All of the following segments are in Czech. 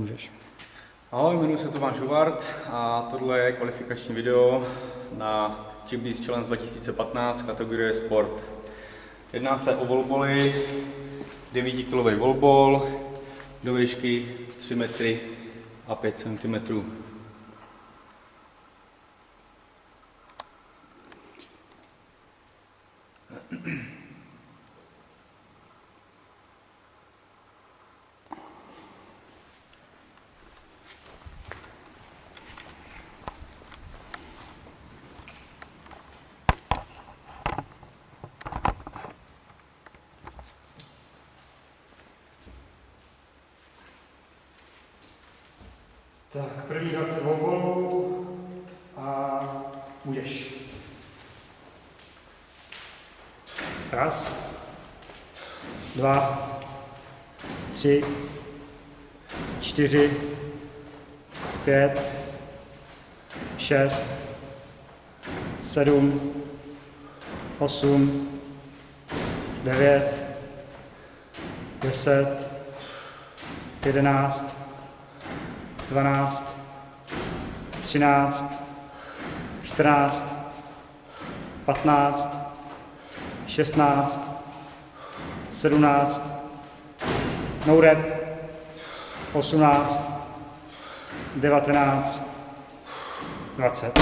můžeš. Ahoj, jmenuji se Tomáš Huvard a tohle je kvalifikační video na Chipbeast Challenge 2015 kategorie Sport. Jedná se o wallbally, 9kg wallball, do výšky 3 metry a 5 cm. Tak, první 20 wallballů a můžeš. Raz, 2, 3, 4, 5, 6, 7, 8, 9, 10, 11, 12, 13, 14, 15, 16, 17, no rep, 18, 19, 20.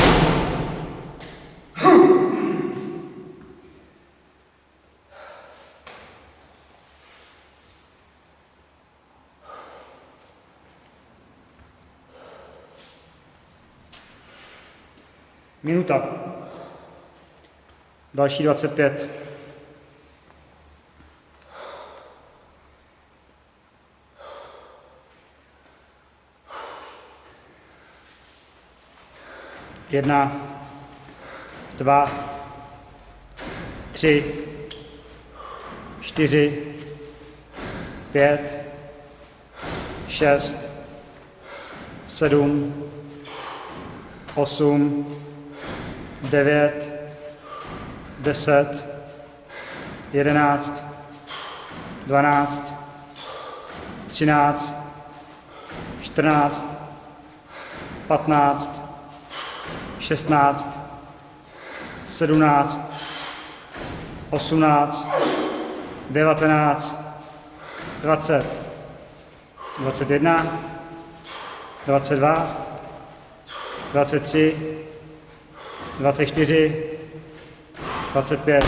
Minuta. Další 25. Jedna, 2, 3, 4, 5, 6, 7, 8, 9, 10, 11, 12, 13, 14, 15, 16, 17, 18, 19, 20, 21, 22, 23, 24, 25.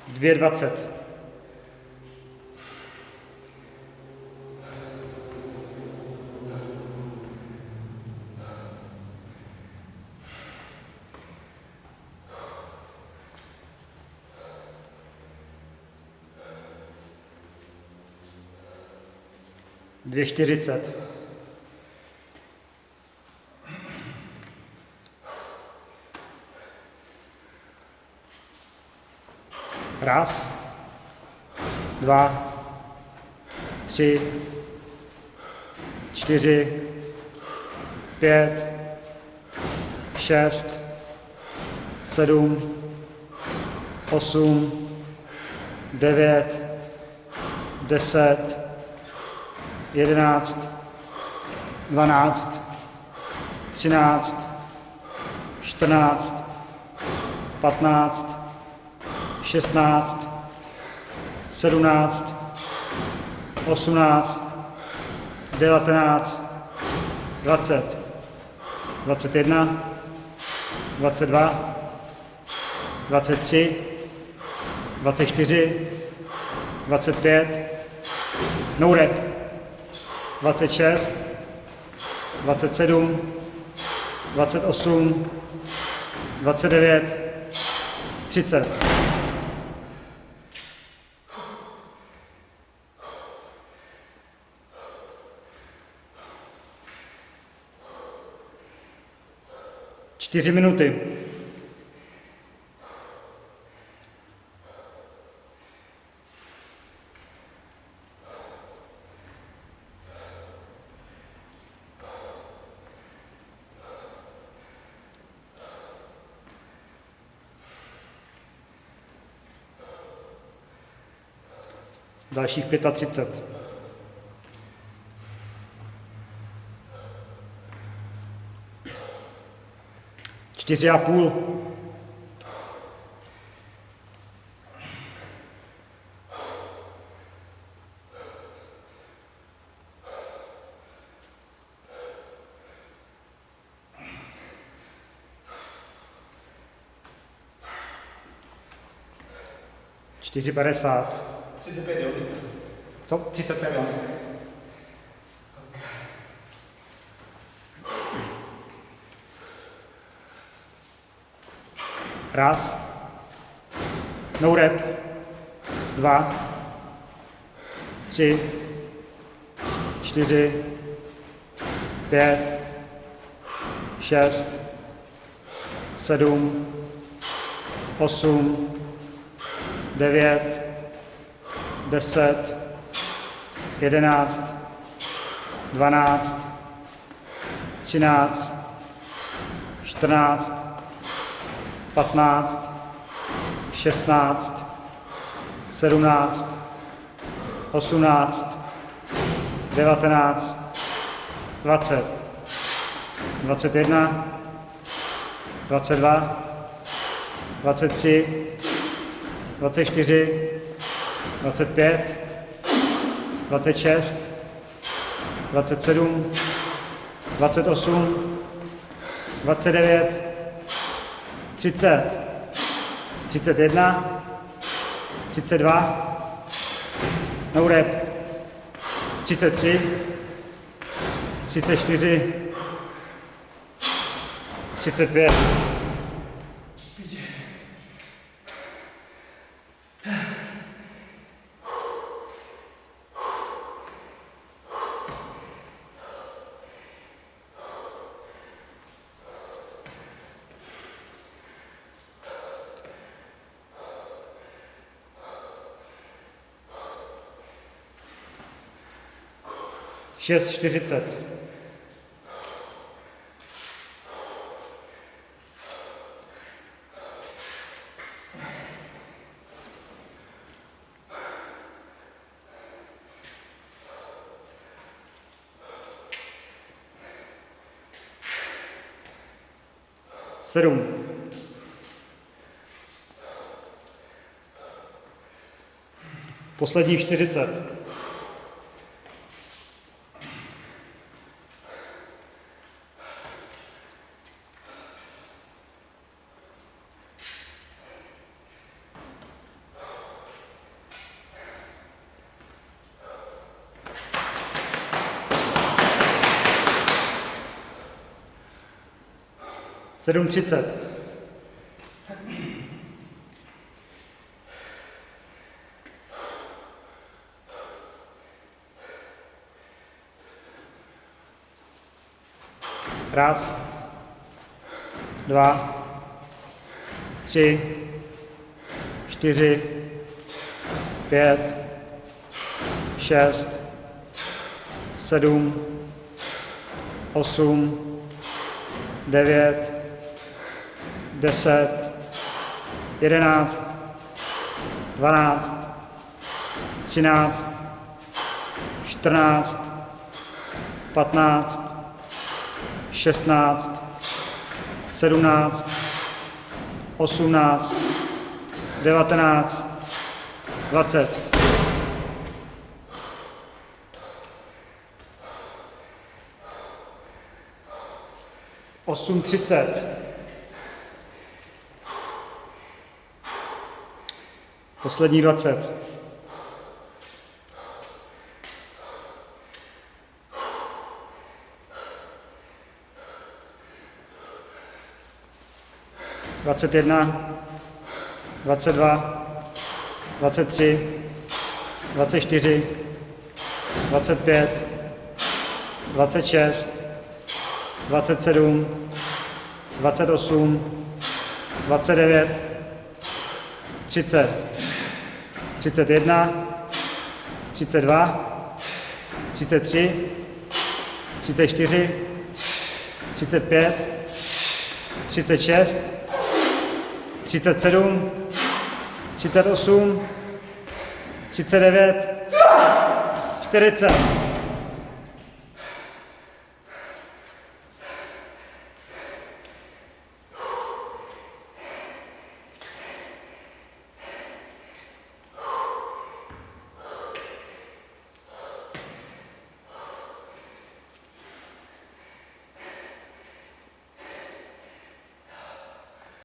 Dvě 20. Dvě 40. Raz, 2, 3, 4, 5, 6, 7, 8, 9, 10, 11, 12, 13, 14, 15, 16, 17, 18, 19, 20, 21, 22, 23, 24, 25, no rep, 26, 27, 28, 29, 30. Čtyři minuty. dalších 35. Čtyři a půl. Čtyři 50. 35 jo. Co? 35 jo. Raz. No rep. 2. 3. 4. 5. 6. 7. 8. 9, 10, 11, 12, 13, 14, 15, 16, 17, 18, 19, 20, 21, 22, 23, 24, 25, 26, 27, 28, 29, 30, 31, 32, no rep, 33, 34, 35. Šest 40. Sedm. Poslední 40. Sedm 30. Raz, dva, tři, čtyři, pět, šest, sedm, osm, 9, 10, 11, 12, 13, 14, 15, 16, 17, 18, 19, 20. Osm 30. Poslední 20. Dvacet jedna, 22, 23, 24, 25, 26, 27, 28, 29, 30, 31, 32, 33, 34, 35, 36, 37, 38, 39, 40,